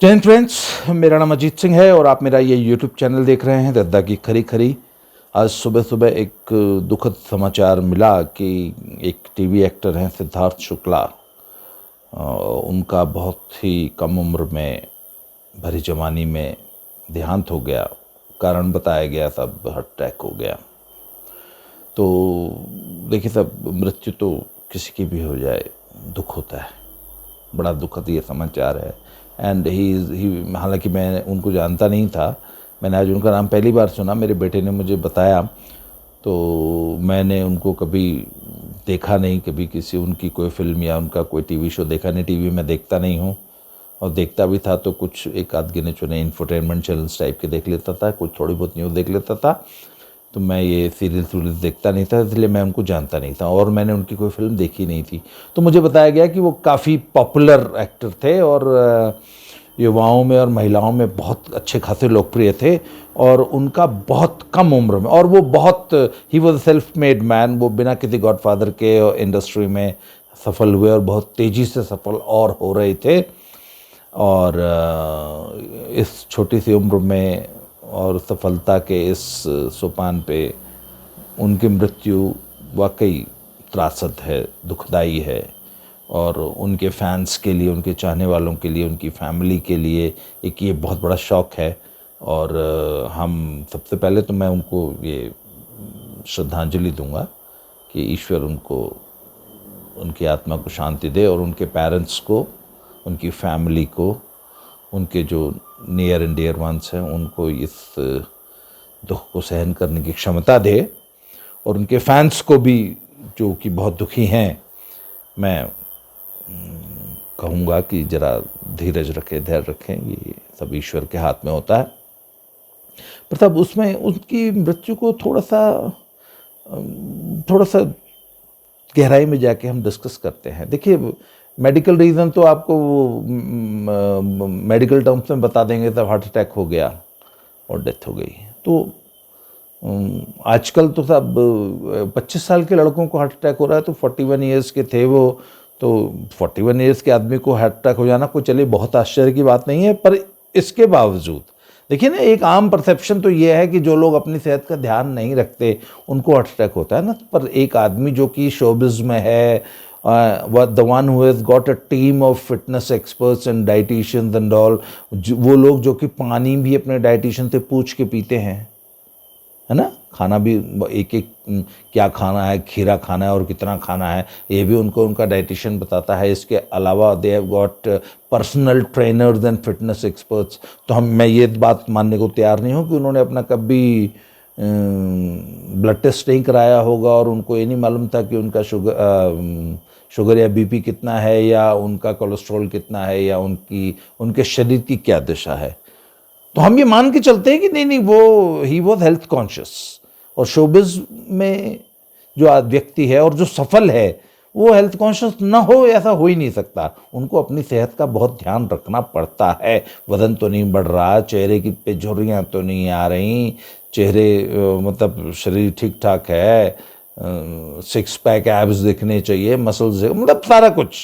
जय हिंद फ्रेंड्स, मेरा नाम अजीत सिंह है और आप मेरा ये यूट्यूब चैनल देख रहे हैं दद्दा की खरी खरी। आज सुबह सुबह एक दुखद समाचार मिला कि एक टीवी एक्टर हैं सिद्धार्थ शुक्ला, उनका बहुत ही कम उम्र में भरी जवानी में देहांत हो गया। कारण बताया गया सब हार्ट अटैक हो गया। तो देखिए सब, मृत्यु तो किसी की भी हो जाए दुख होता है। बड़ा दुखद ये समाचार है। एंड ही हालांकि मैं उनको जानता नहीं था, मैंने आज उनका नाम पहली बार सुना, मेरे बेटे ने मुझे बताया। तो मैंने उनको कभी देखा नहीं, कभी किसी उनकी कोई फिल्म या उनका कोई टीवी शो देखा नहीं। टीवी में देखता नहीं हूँ, और देखता भी था तो कुछ एक आध गिने चुने इंफोटेनमेंट चैनल्स टाइप के देख लेता था, कुछ थोड़ी बहुत न्यूज़ देख लेता था। तो मैं ये सीरियल्स देखता नहीं था, इसलिए मैं उनको जानता नहीं था और मैंने उनकी कोई फिल्म देखी नहीं थी। तो मुझे बताया गया कि वो काफ़ी पॉपुलर एक्टर थे और युवाओं में और महिलाओं में बहुत अच्छे खासे लोकप्रिय थे। और उनका बहुत कम उम्र में, और वो बहुत, he was self made man, वो बिना किसी गॉडफादर के इंडस्ट्री में सफल हुए और बहुत तेज़ी से सफल और हो रहे थे। और इस छोटी सी उम्र में और सफलता के इस सोपान पे उनकी मृत्यु वाकई त्रासद है, दुखदाई है। और उनके फैंस के लिए, उनके चाहने वालों के लिए, उनकी फैमिली के लिए एक ये बहुत बड़ा शौक है। और हम सबसे पहले तो मैं उनको ये श्रद्धांजलि दूंगा कि ईश्वर उनको, उनकी आत्मा को शांति दे, और उनके पेरेंट्स को, उनकी फैमिली को, उनके जो नियर एंड डियर वंस हैं उनको इस दुख को सहन करने की क्षमता दे। और उनके फैंस को भी जो कि बहुत दुखी हैं, मैं कहूँगा कि ज़रा धीरज रखें, धैर्य रखें, ये सब ईश्वर के हाथ में होता है। पर तब उसमें उनकी मृत्यु को थोड़ा सा गहराई में जाके हम डिस्कस करते हैं। देखिए, मेडिकल रीज़न तो आपको मेडिकल टर्म्स में बता देंगे, तब हार्ट अटैक हो गया और डेथ हो गई। तो आजकल तो सब 25 साल के लड़कों को हार्ट अटैक हो रहा है, तो 41 ईयर्स के थे वो, तो 41 ईयर्स के आदमी को हार्ट अटैक हो जाना कोई, चलिए, बहुत आश्चर्य की बात नहीं है। पर इसके बावजूद देखिए ना, एक आम परसेप्शन तो ये है कि जो लोग अपनी सेहत का ध्यान नहीं रखते उनको हार्ट अटैक होता है ना। पर एक आदमी जो कि शोबिज़ में है, the one who has got a team of fitness experts and dietitians and all, वो लोग जो कि पानी भी अपने डाइटिशियन से पूछ के पीते हैं, है ना, खाना भी एक एक क्या खाना है, खीरा खाना है और कितना खाना है, ये भी उनको उनका डाइटिशियन बताता है। इसके अलावा they have got personal trainers and fitness experts. तो मैं ये बात मानने को तैयार नहीं हूँ कि उन्होंने अपना कभी ब्लड टेस्ट नहीं कराया होगा और उनको ये नहीं मालूम था कि उनका शुगर या बीपी कितना है, या उनका कोलेस्ट्रॉल कितना है, या उनके शरीर की क्या दशा है। तो हम ये मान के चलते हैं कि नहीं, वो ही वॉज हेल्थ कॉन्शियस। और शोबिज में जो व्यक्ति है और जो सफल है, वो हेल्थ कॉन्शियस ना हो, ऐसा हो ही नहीं सकता। उनको अपनी सेहत का बहुत ध्यान रखना पड़ता है। वजन तो नहीं बढ़ रहा, चेहरे की पे झुर्रियाँ तो नहीं आ रही, चेहरे मतलब शरीर ठीक ठाक है, 6 पैक एब्स दिखने चाहिए, मसल्स, मतलब सारा कुछ।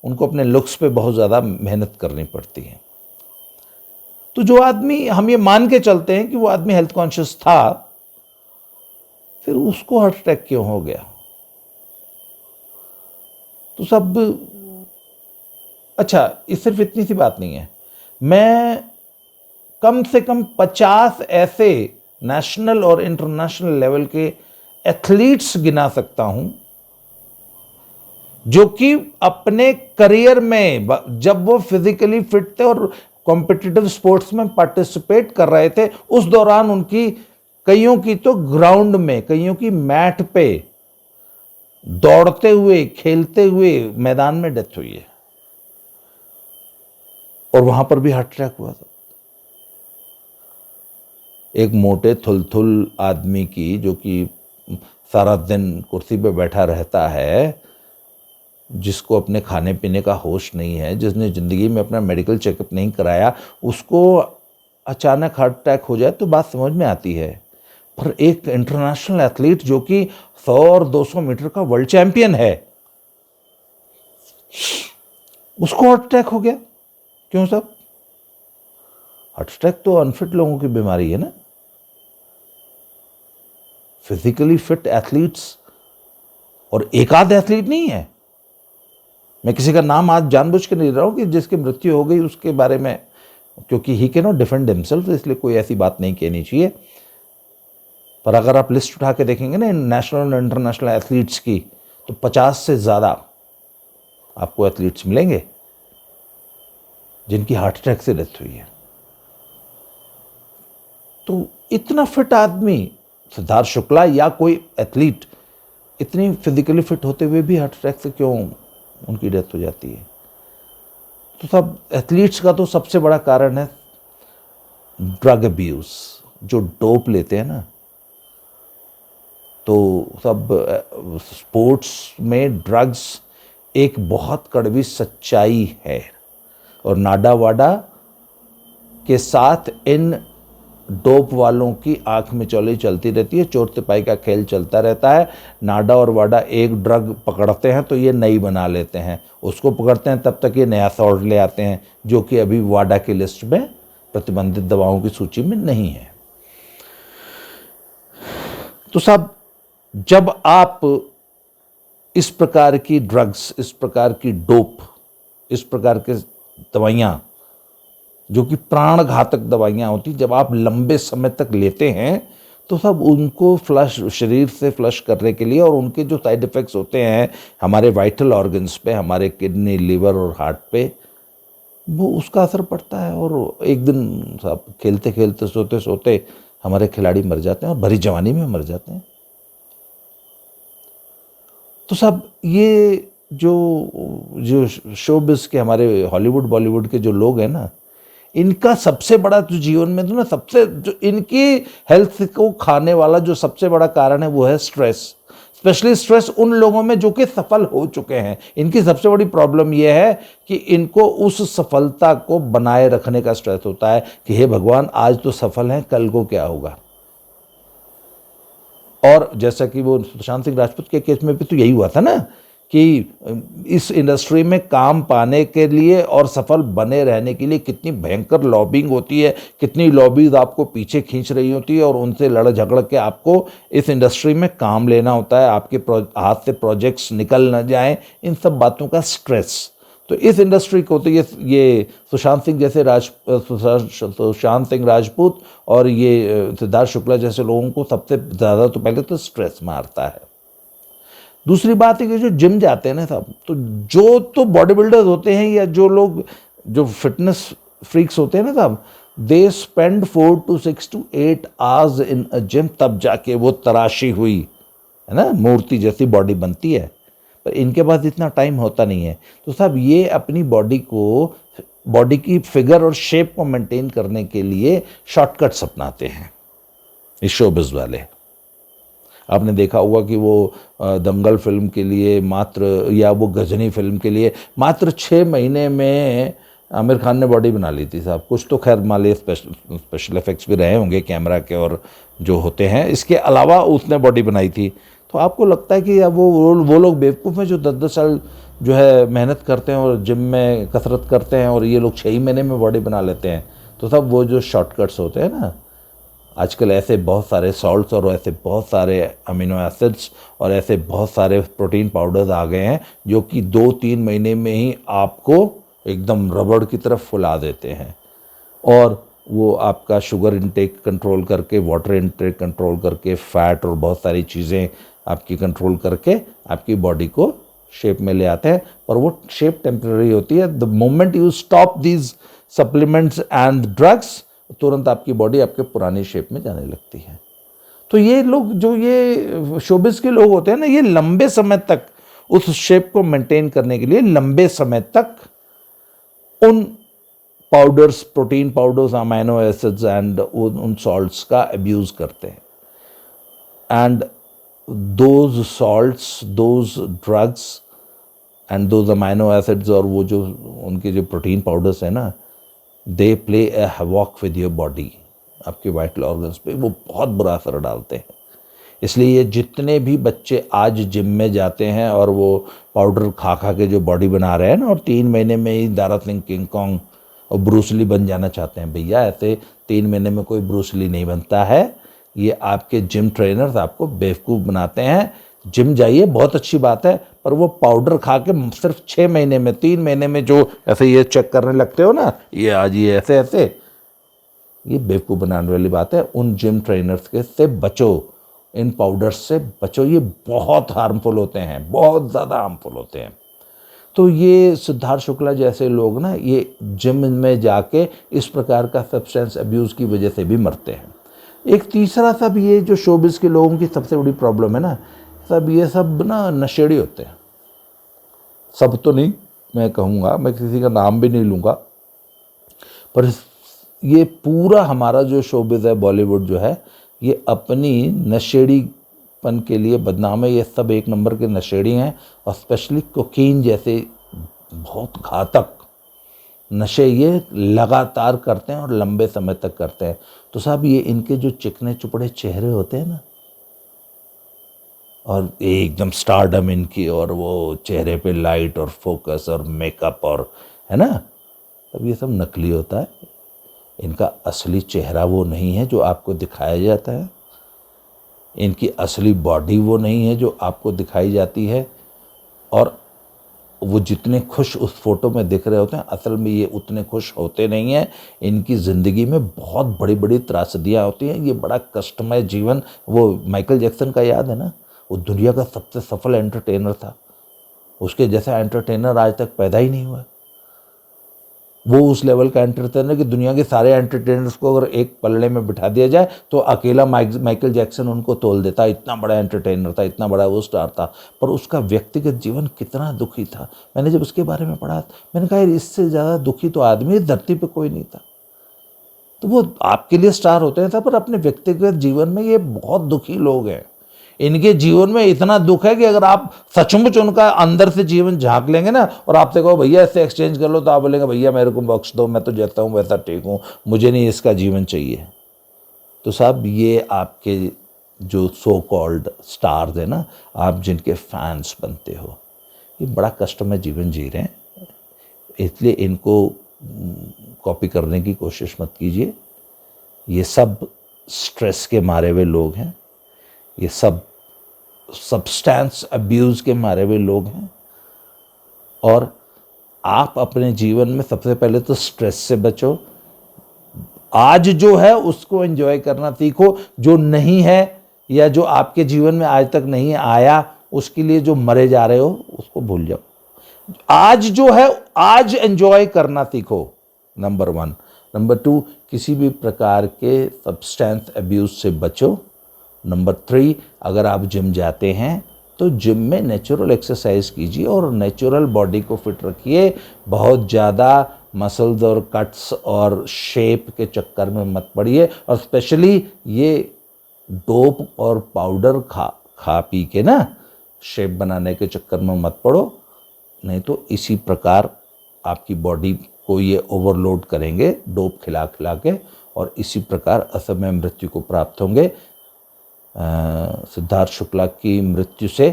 उनको अपने लुक्स पे बहुत ज़्यादा मेहनत करनी पड़ती है। तो जो आदमी, हम ये मान के चलते हैं कि वो आदमी हेल्थ कॉन्शियस था, फिर उसको हार्ट अटैक क्यों हो गया? तो सब, अच्छा, ये सिर्फ इतनी सी बात नहीं है। मैं कम से कम 50 ऐसे नेशनल और इंटरनेशनल लेवल के एथलीट्स गिना सकता हूं जो कि अपने करियर में, जब वो फिजिकली फिट थे और कॉम्पिटिटिव स्पोर्ट्स में पार्टिसिपेट कर रहे थे, उस दौरान उनकी, कईयों की तो ग्राउंड में, कईयों की मैट पे दौड़ते हुए, खेलते हुए मैदान में डेथ हुई है, और वहां पर भी हार्ट अटैक हुआ था। एक मोटे थुलथुल आदमी की, जो कि सारा दिन कुर्सी पे बैठा रहता है, जिसको अपने खाने पीने का होश नहीं है, जिसने ज़िंदगी में अपना मेडिकल चेकअप नहीं कराया, उसको अचानक हार्ट अटैक हो जाए तो बात समझ में आती है। पर एक इंटरनेशनल एथलीट जो कि 100 और 200 मीटर का वर्ल्ड चैंपियन है, उसको हार्ट अटैक हो गया। क्यों साहब? हार्ट अटैक तो अनफिट लोगों की बीमारी है ना। फिजिकली फिट एथलीट्स, और एक आध एथलीट नहीं है, मैं किसी का नाम आज जानबूझ के नहीं ले रहा हूं कि जिसकी मृत्यु हो गई उसके बारे में, क्योंकि he can not defend himself, इसलिए कोई ऐसी बात नहीं कहनी चाहिए। पर अगर आप लिस्ट उठा के देखेंगे ना नेशनल और इंटरनेशनल एथलीट्स की, तो 50 से ज़्यादा आपको एथलीट्स मिलेंगे जिनकी हार्ट अटैक से डेथ हुई है। तो इतना फिट आदमी, सिद्धार्थ शुक्ला या कोई एथलीट, इतनी फिजिकली फिट होते हुए भी हार्ट अटैक से क्यों उनकी डेथ हो जाती है? तो सब एथलीट्स का तो सबसे बड़ा कारण है ड्रग अब्यूज, जो डोप लेते हैं ना। तो सब स्पोर्ट्स में ड्रग्स एक बहुत कड़वी सच्चाई है, और नाडा वाडा के साथ इन डोप वालों की आंख में चौली चलती रहती है, चोर सिपाही का खेल चलता रहता है। नाडा और वाडा एक ड्रग पकड़ते हैं तो ये नई बना लेते हैं, उसको पकड़ते हैं तब तक ये नया सॉल्ट ले आते हैं, जो कि अभी वाडा की लिस्ट में प्रतिबंधित दवाओं की सूची में नहीं है। तो साहब, जब आप इस प्रकार की ड्रग्स, इस प्रकार की डोप, इस प्रकार के दवाइयां जो कि प्राण घातक दवाइयां होती, जब आप लंबे समय तक लेते हैं, तो सब उनको फ्लश, शरीर से फ्लश करने के लिए, और उनके जो साइड इफ़ेक्ट्स होते हैं हमारे वाइटल ऑर्गन्स पे, हमारे किडनी, लिवर और हार्ट पे, वो उसका असर पड़ता है। और एक दिन साहब खेलते खेलते, सोते सोते हमारे खिलाड़ी मर जाते हैं, और भरी जवानी में मर जाते हैं। तो साहब, ये जो शोबिज़ के, हमारे हॉलीवुड बॉलीवुड के जो लोग हैं ना, इनका सबसे बड़ा जो जीवन में तो ना, सबसे जो इनकी हेल्थ को खाने वाला जो सबसे बड़ा कारण है वो है स्ट्रेस। स्पेशली स्ट्रेस उन लोगों में जो कि सफल हो चुके हैं। इनकी सबसे बड़ी प्रॉब्लम यह है कि इनको उस सफलता को बनाए रखने का स्ट्रेस होता है कि हे भगवान, आज तो सफल हैं, कल को क्या होगा। और जैसा कि वो सुशांत सिंह राजपूत के केस में भी तो यही हुआ था ना, कि इस इंडस्ट्री में काम पाने के लिए और सफल बने रहने के लिए कितनी भयंकर लॉबिंग होती है, कितनी लॉबीज आपको पीछे खींच रही होती है, और उनसे लड़ झगड़ के आपको इस इंडस्ट्री में काम लेना होता है, आपके हाथ से प्रोजेक्ट्स निकल न जाएं, इन सब बातों का स्ट्रेस। तो इस इंडस्ट्री को तो ये सुशांत सिंह जैसे सुशांत सिंह राजपूत और ये सिद्धार्थ शुक्ला जैसे लोगों को सबसे ज़्यादा तो पहले तो स्ट्रेस मारता है। दूसरी बात है कि जो जिम जाते हैं ना साहब, तो जो तो बॉडी बिल्डर्स होते हैं या जो लोग जो फिटनेस फ्रीक्स होते हैं ना साहब, they spend 4 to 6 to 8 hours in a gym, तब जाके वो तराशी हुई है ना मूर्ति जैसी बॉडी बनती है। पर इनके पास इतना टाइम होता नहीं है। तो साहब, ये अपनी बॉडी की फिगर और शेप को मेंटेन करने के लिए शॉर्टकट्स अपनाते हैं इस शोबिज़ वाले। आपने देखा होगा कि वो दंगल फिल्म के लिए मात्र, या वो गजनी फिल्म के लिए मात्र 6 महीने में आमिर खान ने बॉडी बना ली थी साहब। कुछ तो खैर माले स्पेशल इफेक्ट्स भी रहे होंगे कैमरा के और जो होते हैं, इसके अलावा उसने बॉडी बनाई थी। तो आपको लगता है कि अब वो लोग बेवकूफ़ हैं जो 10-10 साल जो है मेहनत करते हैं और जिम में कसरत करते हैं, और ये लोग 6 ही महीने में बॉडी बना लेते हैं। तो सब वो जो शॉर्टकट्स होते हैं ना, आजकल ऐसे बहुत सारे सॉल्ट्स और ऐसे बहुत सारे अमीनो एसिड्स और ऐसे बहुत सारे प्रोटीन पाउडर्स आ गए हैं जो कि 2-3 महीने में ही आपको एकदम रबड़ की तरफ फुला देते हैं, और वो आपका शुगर इंटेक कंट्रोल करके, वाटर इंटेक कंट्रोल करके, फैट और बहुत सारी चीज़ें आपकी कंट्रोल करके आपकी बॉडी को शेप में ले आते हैं। पर वो शेप टेम्पररी होती है। The moment you stop these supplements and drugs, तुरंत आपकी बॉडी आपके पुरानी शेप में जाने लगती है। तो ये लोग, जो ये शोबिज़ के लोग होते हैं ना, ये लंबे समय तक उस शेप को मेंटेन करने के लिए लंबे समय तक उन powders, protein powders, amino acids and उन सॉल्ट्स का अब्यूज़ करते हैं। And those salts, those drugs and those amino acids और वो जो उनके जो प्रोटीन पाउडर्स हैं ना, they play A havoc with your body, आपके वाइटल ऑर्गन्स पे वो बहुत बुरा असर डालते हैं। इसलिए ये जितने भी बच्चे आज जिम में जाते हैं और वो पाउडर खा खा के जो बॉडी बना रहे हैं ना, और 3 महीने में ही दारा सिंह किंग कॉन्ग और ब्रूसली बन जाना चाहते हैं। भैया ऐसे 3 महीने में कोई ब्रूसली नहीं बनता है। ये आपके जिम ट्रेनर्स आपको बेवकूफ़ बनाते हैं। जिम जाइए, बहुत अच्छी बात है, पर वो पाउडर खा के सिर्फ 6 महीने में 3 महीने में जो ऐसे ये चेक करने लगते हो ना, ये आज ये ऐसे ऐसे, ये बेवकूफ़ बनाने वाली बात है। उन जिम ट्रेनर्स के से बचो, इन पाउडर्स से बचो, ये बहुत हार्मफुल होते हैं, बहुत ज़्यादा हार्मफुल होते हैं। तो ये सिद्धार्थ शुक्ला जैसे लोग ना, ये जिम में जाके इस प्रकार का सब्सटेंस अब्यूज़ की वजह से भी मरते हैं। एक तीसरा सब ये जो शोबिस के लोगों की सबसे बड़ी प्रॉब्लम है ना, सब ये सब ना नशेड़ी होते हैं। सब तो नहीं मैं कहूँगा, मैं किसी का नाम भी नहीं लूँगा, पर ये पूरा हमारा जो शोबिस है, बॉलीवुड जो है, ये अपनी नशेड़ीपन के लिए बदनाम है। ये सब 1 नंबर के नशेड़ी हैं, और स्पेशली कोकीन जैसे बहुत घातक नशे ये लगातार करते हैं और लंबे समय तक करते हैं। तो साहब ये इनके जो चिकने चुपड़े चेहरे होते हैं ना, और एकदम स्टारडम इनकी, और वो चेहरे पे लाइट और फोकस और मेकअप और, है ना, तब ये सब नकली होता है। इनका असली चेहरा वो नहीं है जो आपको दिखाया जाता है। इनकी असली बॉडी वो नहीं है जो आपको दिखाई जाती है। और वो जितने खुश उस फोटो में दिख रहे होते हैं, असल में ये उतने खुश होते नहीं हैं। इनकी ज़िंदगी में बहुत बड़ी बड़ी त्रासदियाँ होती हैं। ये बड़ा कष्टमय जीवन, वो माइकल जैक्सन का याद है ना, वो दुनिया का सबसे सफल एंटरटेनर था। उसके जैसा एंटरटेनर आज तक पैदा ही नहीं हुआ। वो उस लेवल का एंटरटेनर कि दुनिया के सारे एंटरटेनर्स को अगर एक पल्ले में बिठा दिया जाए तो अकेला माइकल जैक्सन उनको तोल देता। इतना बड़ा एंटरटेनर था, इतना बड़ा वो स्टार था, पर उसका व्यक्तिगत जीवन कितना दुखी था। मैंने जब उसके बारे में पढ़ा, मैंने कहा इससे ज़्यादा दुखी तो आदमी इस धरती पर कोई नहीं था। तो वो आपके लिए स्टार होते हैं, पर अपने व्यक्तिगत जीवन में ये बहुत दुखी लोग हैं। इनके जीवन में इतना दुख है कि अगर आप सचमुच उनका अंदर से जीवन झांक लेंगे ना, और आपसे कहो भैया इससे एक्सचेंज कर लो, तो आप बोलेंगे भैया मेरे को बख्श दो, मैं तो जैसा हूँ वैसा ठीक हूँ, मुझे नहीं इसका जीवन चाहिए। तो साहब ये आपके जो सो कॉल्ड स्टार्स है ना, आप जिनके फैंस बनते हो, ये बड़ा कष्टमय जीवन जी रहे हैं। इसलिए इनको कॉपी करने की कोशिश मत कीजिए। ये सब स्ट्रेस के मारे हुए लोग हैं, ये सब सब्सटेंस अब्यूज़ के मारे हुए लोग हैं। और आप अपने जीवन में सबसे पहले तो स्ट्रेस से बचो। आज जो है उसको एंजॉय करना सीखो, जो नहीं है या जो आपके जीवन में आज तक नहीं आया, उसके लिए जो मरे जा रहे हो उसको भूल जाओ। आज जो है आज एंजॉय करना सीखो, नंबर 1। नंबर 2, किसी भी प्रकार के सब्सटेंस अब्यूज़ से बचो। नंबर 3, अगर आप जिम जाते हैं तो जिम में नेचुरल एक्सरसाइज कीजिए और नेचुरल बॉडी को फिट रखिए। बहुत ज़्यादा मसल्स और कट्स और शेप के चक्कर में मत पड़िए, और स्पेशली ये डोप और पाउडर खा पी के ना शेप बनाने के चक्कर में मत पड़ो, नहीं तो इसी प्रकार आपकी बॉडी को ये ओवरलोड करेंगे डोप खिला खिला के, और इसी प्रकार असमय मृत्यु को प्राप्त होंगे। सिद्धार्थ शुक्ला की मृत्यु से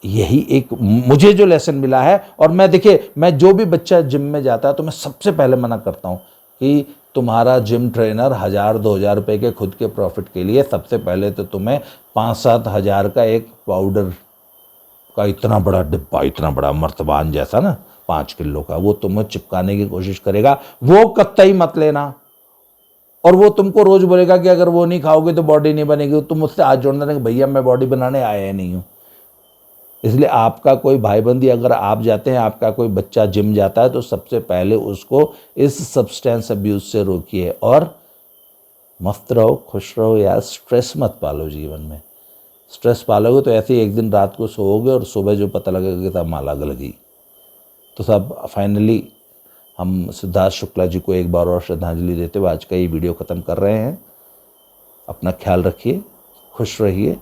यही एक मुझे जो लेसन मिला है। और मैं देखिए, मैं जो भी बच्चा जिम में जाता है तो मैं सबसे पहले मना करता हूँ कि तुम्हारा जिम ट्रेनर 1000-2000 रुपये के खुद के प्रॉफिट के लिए सबसे पहले तो तुम्हें 5-7 हज़ार का एक पाउडर का इतना बड़ा डिब्बा, इतना बड़ा मर्तबान जैसा ना 5 किलो का, वो तुम्हें चिपकाने की कोशिश करेगा। वो कतई मत लेना। और वो तुमको रोज बोलेगा कि अगर वो नहीं खाओगे तो बॉडी नहीं बनेगी। तुम उससे हाथ जोड़ना कि भैया मैं बॉडी बनाने आया ही नहीं हूँ। इसलिए आपका कोई भाईबंदी अगर आप जाते हैं, आपका कोई बच्चा जिम जाता है, तो सबसे पहले उसको इस सब्सटेंस अब्यूज से रोकिए और मस्त रहो, खुश रहो यार। स्ट्रेस मत पालो जीवन में। स्ट्रेस पालोगे तो ऐसे ही एक दिन रात को सोओगे और सुबह जो पता लगेगा कि तब माला लगी। तो सब फाइनली हम सिद्धार्थ शुक्ला जी को एक बार और श्रद्धांजलि देते हुए आज का ये वीडियो ख़त्म कर रहे हैं। अपना ख्याल रखिए, खुश रहिए।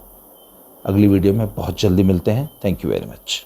अगली वीडियो में बहुत जल्दी मिलते हैं। Thank you very much.